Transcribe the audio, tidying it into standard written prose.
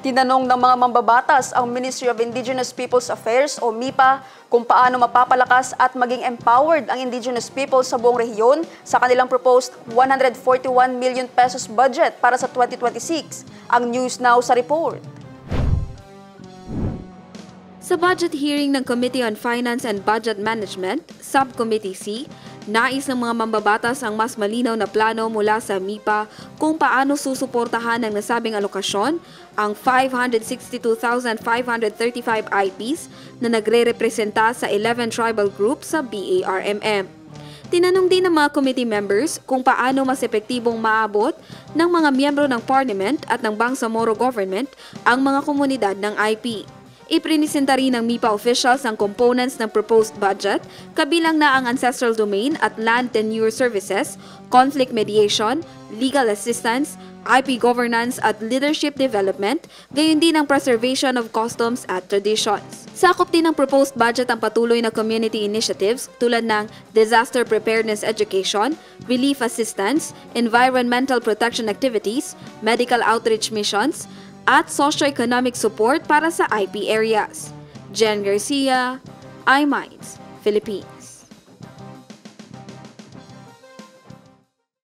Tinanong ng mga mambabatas ang Ministry of Indigenous Peoples Affairs o MIPA kung paano mapapalakas at maging empowered ang indigenous people sa buong rehiyon sa kanilang proposed 141 million pesos budget para sa 2026. Ang news now sa report. Sa budget hearing ng Committee on Finance and Budget Management, Subcommittee C, nais ng mga mambabatas ang mas malinaw na plano mula sa MIPA kung paano susuportahan ng nasabing alokasyon ang 562,535 IPs na nagre-representa sa 11 tribal groups sa BARMM. Tinanong din ng mga committee members kung paano mas epektibong maabot ng mga miyembro ng Parliament at ng Bangsamoro Government ang mga komunidad ng IP. Iprinisenta rin ng MIPA officials ang components ng proposed budget, kabilang na ang ancestral domain at land tenure services, conflict mediation, legal assistance, IP governance at leadership development, gayon din ang preservation of customs at traditions. Sakop din ng proposed budget ang patuloy na community initiatives tulad ng disaster preparedness education, relief assistance, environmental protection activities, medical outreach missions, at socio-economic support para sa IP areas. Jen Garcia, iMinds, Philippines.